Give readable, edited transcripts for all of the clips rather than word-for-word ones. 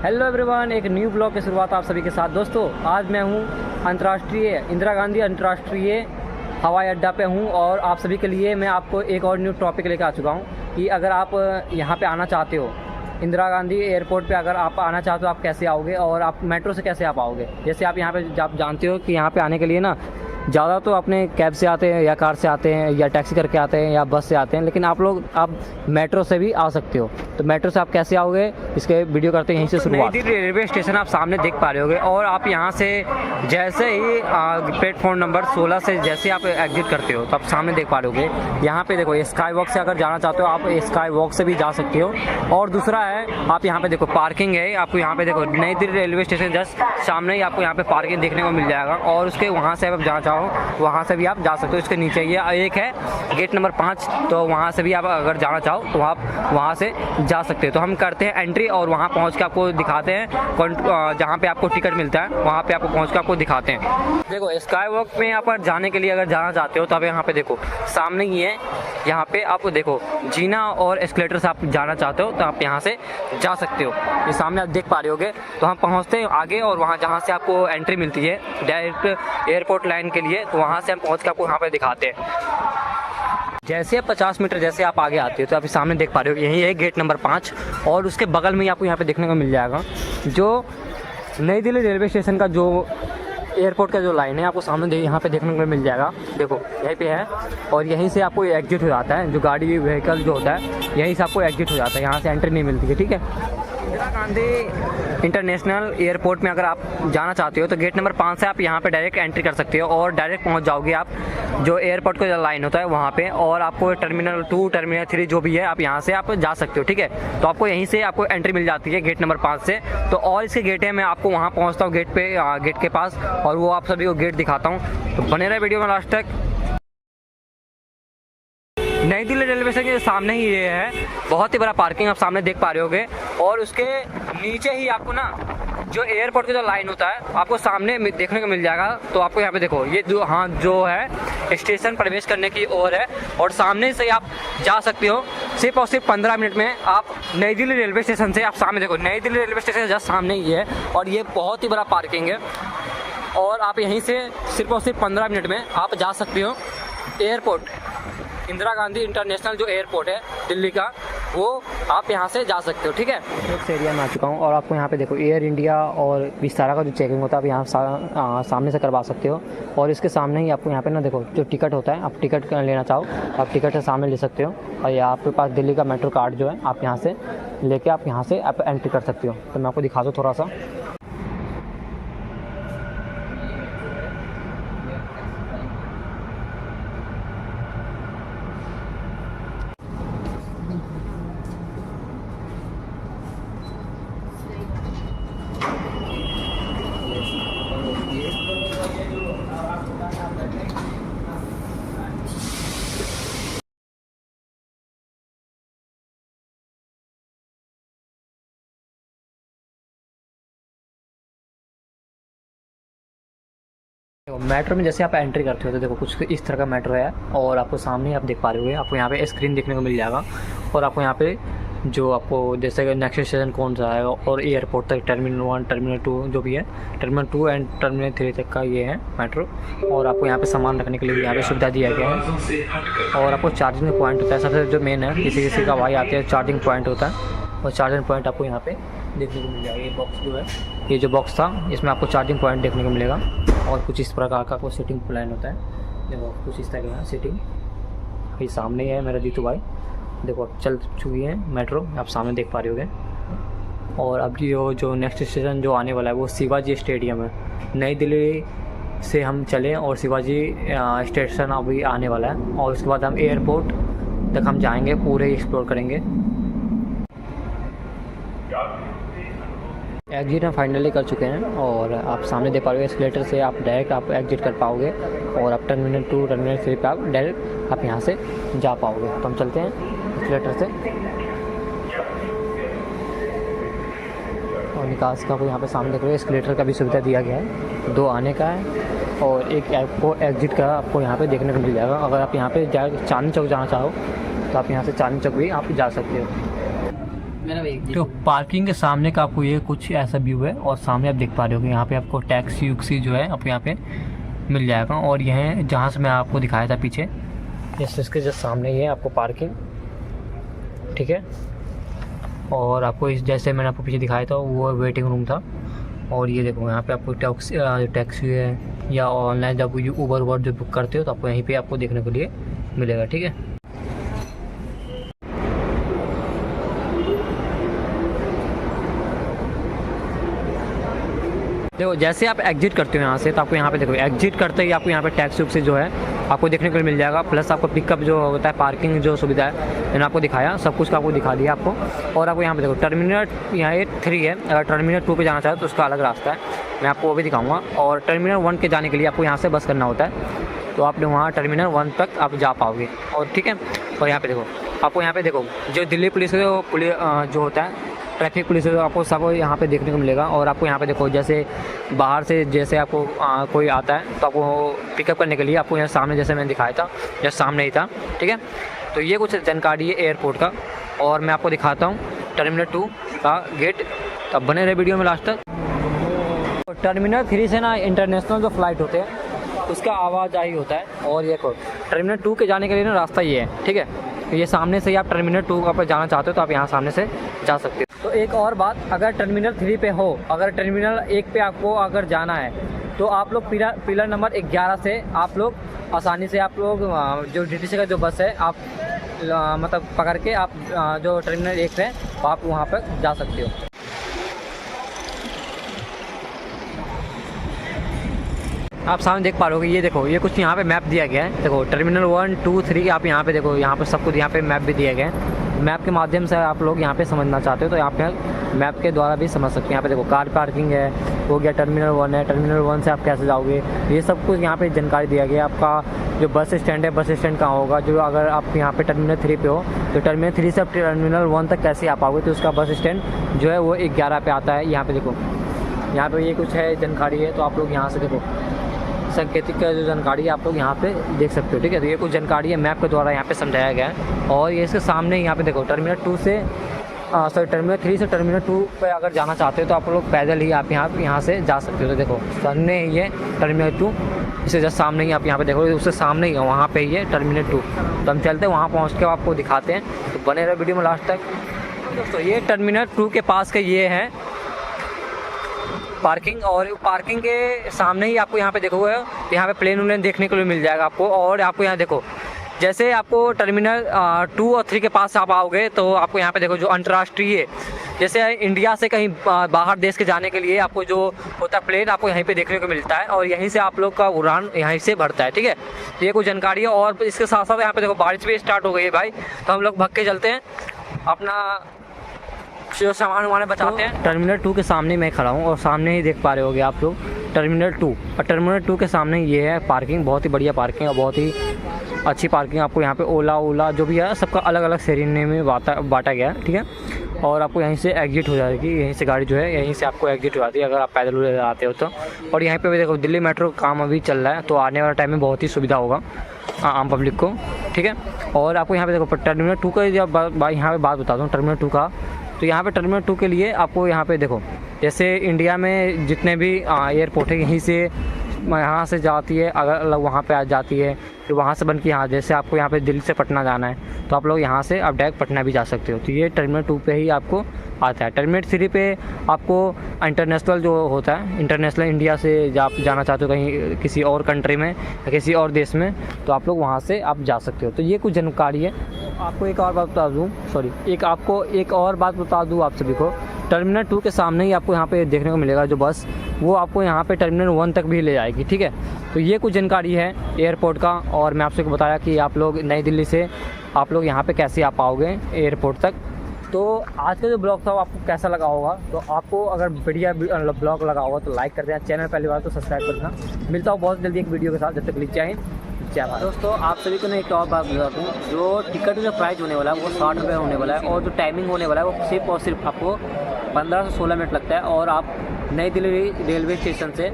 Hello everyone, एक new blog की शुरुआत आप सभी के साथ। दोस्तों, आज मैं हूँ अंतर्राष्ट्रीय इंदिरा गांधी अंतर्राष्ट्रीय हवाई अड्डा पे हूँ और आप सभी के लिए मैं आपको एक और न्यू टॉपिक लेकर आ चुका हूँ कि अगर आप यहाँ पे आना चाहते हो, इंदिरा गांधी एयरपोर्ट पे अगर आप आना चाहते हो, आप कैसे आओगे और आप मेट्रो से कैसे आप आओगे। जैसे आप यहाँ पे आप जानते हो कि यहाँ पे आने के लिए ना ज़्यादा तो अपने कैब से आते हैं या कार से आते हैं या टैक्सी करके आते हैं या बस से आते हैं, लेकिन आप मेट्रो से भी आ सकते हो। तो मेट्रो से आप कैसे आओगे, इसके वीडियो करते हैं यहीं से शुरुआत। नई दिल्ली रेलवे स्टेशन आप सामने देख पा रहे होगे और आप यहाँ से जैसे ही प्लेटफॉर्म नंबर 16 से जैसे आप एग्जिट करते हो तो आप सामने देख पा रहे होगे। यहाँ पे देखो, स्काई वॉक से अगर जाना चाहते हो आप स्काई वॉक से भी जा सकते हो। और दूसरा है, आप यहाँ पे देखो पार्किंग है, आपको यहाँ पे देखो नई दिल्ली रेलवे स्टेशन जस्ट सामने ही आपको यहाँ पे पार्किंग देखने को मिल जाएगा। और उसके वहाँ से आप जाना चाहो वहाँ से भी आप जा सकते हो। इसके नीचे ये एक है गेट नंबर 5, तो वहाँ से भी आप अगर जाना चाहो तो आप वहाँ से जा सकते हो। तो हम करते हैं एंट्री और वहाँ पहुँच के आपको दिखाते हैं जहाँ पे आपको टिकट मिलता है, वहाँ पे आपको पहुँच के आपको दिखाते हैं। देखो, स्काई वॉक में आप जाने के लिए अगर जाना चाहते हो तो आप यहाँ पे देखो सामने ही है, यहाँ पे आपको देखो जीना और एस्केलेटर से आप जाना चाहते हो तो आप यहाँ से जा सकते हो। ये सामने आप देख पा रहे होगे। तो हम पहुँचते हैं आगे और वहाँ जहाँ से आपको एंट्री मिलती है डायरेक्ट एयरपोर्ट लाइन के लिए, तो वहाँ से हम पहुँच के आपको यहाँ पे दिखाते हैं। जैसे 50 मीटर जैसे आप आगे आते हो तो आप सामने देख पा रहे हो यही है गेट नंबर 5 और उसके बगल में ही आपको यहाँ पे देखने को मिल जाएगा जो नई दिल्ली रेलवे स्टेशन का जो एयरपोर्ट का जो लाइन है, आपको सामने यहाँ पे देखने को मिल जाएगा। देखो यहीं पे है और यहीं से आपको एग्जिट हो जाता है। जो गाड़ी व्हीकल जो होता है यहीं से आपको एग्जिट हो जाता है, यहाँ से एंट्री नहीं मिलती है। ठीक है, इंदिरा गांधी इंटरनेशनल एयरपोर्ट में अगर आप जाना चाहते हो तो गेट नंबर 5 से आप यहाँ पे डायरेक्ट एंट्री कर सकते हो और डायरेक्ट पहुँच जाओगे आप जो एयरपोर्ट का जो लाइन होता है वहाँ पे। और आपको टर्मिनल 2 टर्मिनल 3 जो भी है आप यहाँ से आप जा सकते हो। ठीक है, तो आपको यहीं से आपको एंट्री मिल जाती है गेट नंबर 5 से। तो और इसके गेट है, मैं आपको वहाँ पहुँचता हूँ गेट के पास और वो आप सभी को गेट दिखाता हूँ। तो बने रहे वीडियो में लास्ट तक। नई दिल्ली रेलवे स्टेशन के सामने ही ये है, बहुत ही बड़ा पार्किंग आप सामने देख पा रहे होगे। और उसके नीचे ही आपको ना जो एयरपोर्ट का जो लाइन होता है आपको सामने देखने को मिल जाएगा। तो आपको यहाँ पे देखो ये जो है स्टेशन प्रवेश करने की ओर है और सामने से आप जा सकते हो। सिर्फ और सिर्फ 15 मिनट में आप नई दिल्ली रेलवे स्टेशन से आप सामने देखो, नई दिल्ली रेलवे स्टेशन जस्ट सामने ही है और ये बहुत ही बड़ा पार्किंग है। और आप यहीं से सिर्फ और सिर्फ 15 मिनट में आप जा सकते हो एयरपोर्ट इंदिरा गांधी इंटरनेशनल जो एयरपोर्ट है दिल्ली का, वो आप यहाँ से जा सकते हो। ठीक है, इस एरिया में आ चुका हूँ और आपको यहाँ पे देखो एयर इंडिया और विस्तारा का जो चेकिंग होता है आप यहाँ सामने से करवा सकते हो। और इसके सामने ही आपको यहाँ पे ना देखो जो टिकट होता है, आप टिकट लेना चाहो आप टिकट से सामने ले सकते हो। और ये आपके पास दिल्ली का मेट्रो कार्ड जो है आप यहाँ से लेके आप यहाँ से आप एंट्री कर सकते हो। तो मैं आपको दिखा दूँ थोड़ा सा। मेट्रो में जैसे आप एंट्री करते हो तो देखो कुछ इस तरह का मेट्रो है और आपको सामने आप देख पा रहे हो, आपको यहाँ पे स्क्रीन देखने को मिल जाएगा। और आपको यहाँ पे जो आपको जैसे नेक्स्ट स्टेशन कौन सा है और एयरपोर्ट तक टर्मिनल 1 टर्मिनल 2 जो भी है, टर्मिनल 2 एंड टर्मिनल 3 तक का ये है मेट्रो। और आपको यहाँ पे सामान रखने के लिए यहाँ पे सुविधा दिया गया है। और आपको चार्जिंग पॉइंट होता है, सबसे जो मेन है, किसी का भाई आते हैं चार्जिंग पॉइंट होता है और चार्जिंग पॉइंट आपको यहाँ पे देखने को मिल जाएगा। ये बॉक्स जो है, ये जो बॉक्स था इसमें आपको चार्जिंग पॉइंट देखने को मिलेगा। और कुछ इस प्रकार का कोई सीटिंग प्लान होता है, देखो कुछ इस तरह का सीटिंग। ये सामने ही है मेरा जीतू भाई, देखो अब चल चुकी है मेट्रो, आप सामने देख पा रहे होगे। और अब जो नेक्स्ट स्टेशन जो आने वाला है वो शिवाजी स्टेडियम है। नई दिल्ली से हम चले और शिवाजी स्टेशन अभी आने वाला है और उसके बाद हम एयरपोर्ट तक हम जाएंगे, पूरे एक्सप्लोर करेंगे। एग्जिट हम फाइनली कर चुके हैं और आप सामने देख पा रहे हो एस्केलेटर से आप डायरेक्ट आप एग्जिट कर पाओगे और आप टर्मिनल 2 टर्मिनल 3 पे आप डायरेक्ट आप यहाँ से जा पाओगे। तो हम चलते हैं एस्केलेटर से और निकास का आपको यहाँ पे सामने देख रहे हो एस्केलेटर का भी सुविधा दिया गया है, 2 आने का है और एक आपको एग्जिट का आपको यहाँ पे देखने को मिल जाएगा। अगर आप यहाँ पे चांदनी चौक जाना चाहो तो आप यहाँ से चांदनी चौक भी आप जा सकते हो। तो पार्किंग के सामने का आपको ये कुछ ऐसा व्यू है और सामने आप देख पा रहे हो कि यहाँ पे आपको टैक्सी उक्सी जो है आपको यहाँ पे मिल जाएगा। और यह जहाँ से मैं आपको दिखाया था पीछे, इसके जस्ट सामने ही है आपको पार्किंग, ठीक है। और आपको इस जैसे मैंने आपको पीछे दिखाया था वो वेटिंग रूम था। और ये देखो यहाँ पे आपको टैक्सी है या ऑनलाइन जब उबर जो बुक करते हो तो आपको यहीं पे आपको देखने के लिए मिलेगा, ठीक है। देखो जैसे आप एग्जिट करते हो यहाँ से तो आपको यहाँ पे देखो एग्जिट करते ही आपको यहाँ पे टैक्सी उक्सी जो है आपको देखने को मिल जाएगा। प्लस आपको पिकअप जो होता है, पार्किंग जो सुविधा है मैंने आपको दिखाया, सब कुछ का आपको दिखा दिया आपको। और आपको यहाँ पे देखो टर्मिनल यहाँ 3 है, अगर टर्मिनल 2 पे जाना चाहे तो उसका अलग रास्ता है, मैं आपको वो भी दिखाऊँगा। और टर्मिनल 1 के जाने के लिए आपको यहाँ से बस करना होता है, तो आपने वहाँ टर्मिनल 1 तक आप जा पाओगे। और ठीक है, और यहाँ पे देखो आपको यहाँ पे देखो जो दिल्ली पुलिस जो होता है ट्रैफिक पुलिस आपको सब यहाँ पे देखने को मिलेगा। और आपको यहाँ पे देखो जैसे बाहर से जैसे आपको कोई आता है तो आपको पिकअप करने के लिए आपको यहाँ सामने जैसे मैंने दिखाया था जैसे सामने ही था, ठीक है। तो ये कुछ जानकारी है एयरपोर्ट का। और मैं आपको दिखाता हूँ टर्मिनल 2 का गेट, तब बने रहे वीडियो में लास्ट तक। तो टर्मिनल 3 से ना इंटरनेशनल जो फ्लाइट होते हैं उसका आवाज़ होता है। और ये टर्मिनल 2 के जाने के लिए ना रास्ता ये है, ठीक है। तो ये सामने से ही आप टर्मिनल 2 का पर जाना चाहते हो तो आप यहाँ सामने से जा सकते हो। तो एक और बात, अगर टर्मिनल 3 पे हो, अगर टर्मिनल 1 पे आपको अगर जाना है तो आप लोग पिलर नंबर 11 से आप लोग आसानी से आप लोग जो DTC का जो बस है आप मतलब पकड़ के आप जो टर्मिनल 1 है आप वहाँ पर जा सकते हो। आप सामने देख पा रहे हो कि ये देखो ये कुछ यहाँ पे मैप दिया गया है। देखो टर्मिनल 1, 2, 3 आप यहाँ पे देखो, यहाँ पे सब कुछ यहाँ पे मैप भी दिया गया है। मैप के माध्यम से आप लोग यहाँ पे समझना चाहते हो तो यहाँ पे मैप के द्वारा भी समझ सकते हैं। यहाँ पे देखो कार पार्किंग है, हो गया टर्मिनल 1 है, टर्मिनल 1 से आप कैसे जाओगे ये सब कुछ यहाँ पे जानकारी दिया गया है। आपका जो बस स्टैंड है, बस स्टैंड कहाँ होगा, जो अगर आप यहाँ पे टर्मिनल 3 पे हो तो टर्मिनल 3 से आप टर्मिनल 1 तक कैसे आ पाओगे, तो उसका बस स्टैंड जो है वो 11 पे आता है। यहाँ पे देखो यहाँ पे ये कुछ है जानकारी है, तो आप लोग यहाँ से देखो सांकेतिक का जो जानकारी है आप लोग यहाँ पे देख सकते हो, ठीक है। तो ये कुछ जानकारी है मैप के द्वारा यहाँ पे समझाया गया है। और ये इसके सामने यहाँ पे देखो टर्मिनल 2 से टर्मिनल 3 से टर्मिनल 2 पे अगर जाना चाहते हो तो आप लोग पैदल ही आप यहाँ से जा सकते हो। तो देखो सामने ही है टर्मिनल 2, इससे जस्ट सामने ही आप यहाँ पे देखो, उससे सामने ही है वहाँ पे ही है टर्मिनल 2। तो हम चलते हैं वहाँ पहुँच के आपको दिखाते हैं, तो बने रहे वीडियो में लास्ट तक। दोस्तों ये टर्मिनल 2 के पास के ये है पार्किंग, और पार्किंग के सामने ही आपको यहाँ पे देखोगे यहाँ पे प्लेन उलेन देखने को भी मिल जाएगा आपको। और आपको यहाँ देखो जैसे आपको टर्मिनल 2 और 3 के पास आप आओगे तो आपको यहाँ पे देखो जो अंतर्राष्ट्रीय जैसे इंडिया से कहीं बाहर देश के जाने के लिए आपको जो होता है प्लेन आपको यहीं पे देखने को मिलता है, और यहीं से आप लोग का उड़ान यहीं से भरता है, ठीक है। तो ये कुछ जानकारी है। और इसके साथ साथ यहाँ पे देखो बारिश भी स्टार्ट हो गई है भाई, तो हम लोग भाग के चलते हैं अपना जो सामान वामान बचाते हैं। टर्मिनल 2 के सामने मैं खड़ा हूँ और सामने ही देख पा रहे होगे आप लोग टर्मिनल 2, और टर्मिनल 2 के सामने ये है पार्किंग, बहुत ही बढ़िया पार्किंग और बहुत ही अच्छी पार्किंग। आपको यहाँ पे ओला जो भी है सबका अलग अलग श्रेणी में बांटा गया है, ठीक है। और आपको यहीं से एग्जिट हो जाएगी, यहीं से गाड़ी जो है यहीं से आपको एग्जिट हो जाती है अगर आप पैदल आते हो तो। और यहाँ पे भी देखो दिल्ली मेट्रो का काम अभी चल रहा है, तो आने वाले टाइम में बहुत ही सुविधा होगा आम पब्लिक को, ठीक है। और आपको यहाँ पे देखो टर्मिनल 2 का जब यहाँ पे बात बताता हूँ टर्मिनल 2 का, तो यहाँ पे टर्मिनल 2 के लिए आपको यहाँ पे देखो जैसे इंडिया में जितने भी एयरपोर्ट है यहीं से यहाँ से जाती है, अगर वहाँ पे आ जाती है फिर वहाँ से बन के यहाँ, जैसे आपको यहाँ पे दिल्ली से पटना जाना है तो आप लोग यहाँ से आप डायरेक्ट पटना भी जा सकते हो। तो ये टर्मिनल 2 पे ही आपको आता है। टर्मिनल 3 पे आपको इंटरनेशनल जो होता है, इंटरनेशनल इंडिया से आप जाना चाहते हो कहीं किसी और कंट्री में या किसी और देश में, तो आप लोग वहाँ से आप जा सकते हो। तो ये कुछ जानकारी है। आपको एक और बात बता दूँ, एक और बात बता दूँ आप सभी को, टर्मिनल 2 के सामने ही आपको यहाँ पे देखने को मिलेगा जो बस, वो आपको यहाँ पे टर्मिनल 1 तक भी ले जाएगी, ठीक है। तो ये कुछ जानकारी है एयरपोर्ट का, और मैं आपसे बताया कि आप लोग नई दिल्ली से आप लोग यहाँ पे कैसे आ पाओगे एयरपोर्ट तक। तो आज का जो ब्लॉग था वो आपको कैसा लगा होगा, तो आपको अगर बढ़िया ब्लॉग लगा होगा तो लाइक कर देना, चैनल पहली बार तो सब्सक्राइब करना। मिलता हूँ बहुत जल्दी एक वीडियो के साथ, जब तक जय हिंद जय भारत। दोस्तों आप सभी को मैं एक और बात बताता हूँ, जो टिकट जो प्राइस होने वाला है वो 60 रुपये होने वाला है, और जो टाइमिंग होने वाला है वो सिर्फ और सिर्फ आपको 15 से 16 मिनट लगता है। और आप नई दिल्ली रेलवे स्टेशन से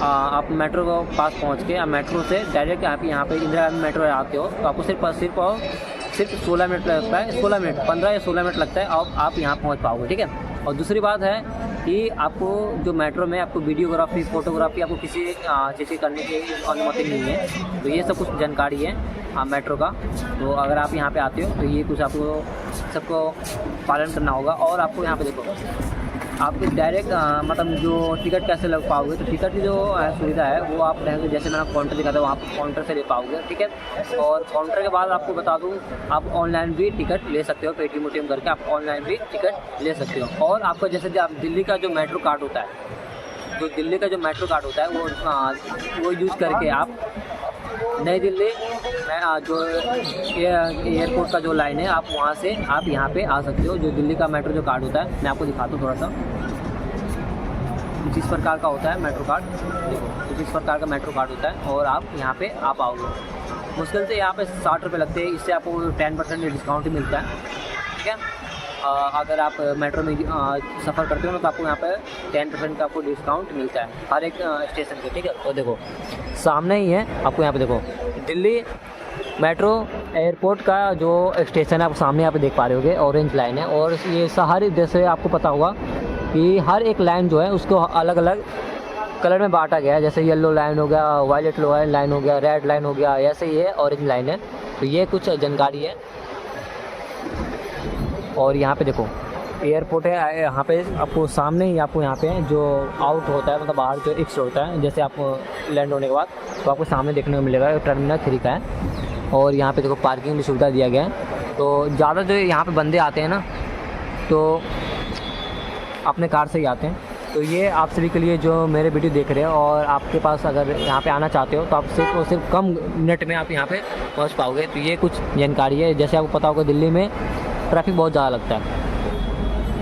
आप मेट्रो के पास पहुँच के आप मेट्रो से डायरेक्ट आप यहाँ पे इंदिरा गांधी मेट्रो आते हो तो आपको सिर्फ सिर्फ 16 मिनट लगता है, 16 मिनट 15 या 16 मिनट लगता है और आप यहाँ पहुँच पाओगे। ठीक है। और दूसरी बात है कि आपको जो मेट्रो में आपको वीडियोग्राफी, फोटोग्राफी आपको किसी चीज़ की करने की अनुमति नहीं है। तो ये सब कुछ जानकारी है मेट्रो का। तो अगर आप यहाँ पे आते हो तो ये कुछ आपको सबको पालन करना होगा। और आपको यहाँ पे देखो आपको डायरेक्ट मतलब जो टिकट कैसे लग पाओगे, तो टिकट की जो सुविधा है वो आप रहेंगे, जैसे मैंने काउंटर दिखा था वहाँ पर काउंटर से ले पाओगे। ठीक है। और काउंटर के बाद आपको बता दूँ आप ऑनलाइन भी टिकट ले सकते हो, पेटीएम उटीएम करके आप ऑनलाइन भी टिकट ले सकते हो। और आपको जैसे आप दिल्ली का जो मेट्रो कार्ड होता है, जो दिल्ली का जो मेट्रो कार्ड होता है वो यूज़ करके आप नई दिल्ली में जो एयरपोर्ट का जो लाइन है आप वहाँ से आप यहाँ पे आ सकते हो। जो दिल्ली का मेट्रो जो कार्ड होता है मैं आपको दिखाता हूँ थोड़ा सा। कुछ इस प्रकार का होता है मेट्रो कार्ड, देखो कुछ इस प्रकार का मेट्रो कार्ड होता है और आप यहाँ पे आ पाओगे। मुश्किल से यहाँ पे 60 रुपये लगते हैं, इससे आपको 10% डिस्काउंट ही मिलता है। ठीक है। अगर आप मेट्रो में सफ़र करते हो ना तो आपको यहाँ पे 10% का आपको डिस्काउंट मिलता है हर एक स्टेशन पे। ठीक है। तो देखो सामने ही है, आपको यहाँ पे देखो दिल्ली मेट्रो एयरपोर्ट का जो स्टेशन है आप सामने यहाँ पे देख पा रहे होगे, ऑरेंज लाइन है। और ये सारी, जैसे आपको पता होगा कि हर एक लाइन जो है उसको अलग अलग कलर में बांटा गया है। जैसे येलो लाइन हो गया, वायलेट लाइन हो गया, रेड लाइन हो गया, ऐसे ही है ऑरेंज लाइन है। तो ये कुछ जानकारी है। और यहाँ पे देखो एयरपोर्ट है, यहाँ पे आपको सामने ही आपको यहाँ पे जो आउट होता है मतलब बाहर जो एक्स होता है, जैसे आप लैंड होने के बाद तो आपको सामने देखने को मिलेगा टर्मिनल 3 का है। और यहाँ पे देखो पार्किंग भी सुविधा दिया गया है। तो ज़्यादा जो यहाँ पे बंदे आते हैं ना तो अपने कार से ही आते हैं। तो ये आप सभी के लिए जो मेरे वीडियो देख रहे हैं और आपके पास अगर यहाँ पे आना चाहते हो तो आप सिर्फ और सिर्फ कम मिनट में आप यहाँ पे पहुँच पाओगे। तो ये कुछ जानकारी है। जैसे आपको पता होगा दिल्ली में ट्रैफिक बहुत ज़्यादा लगता है।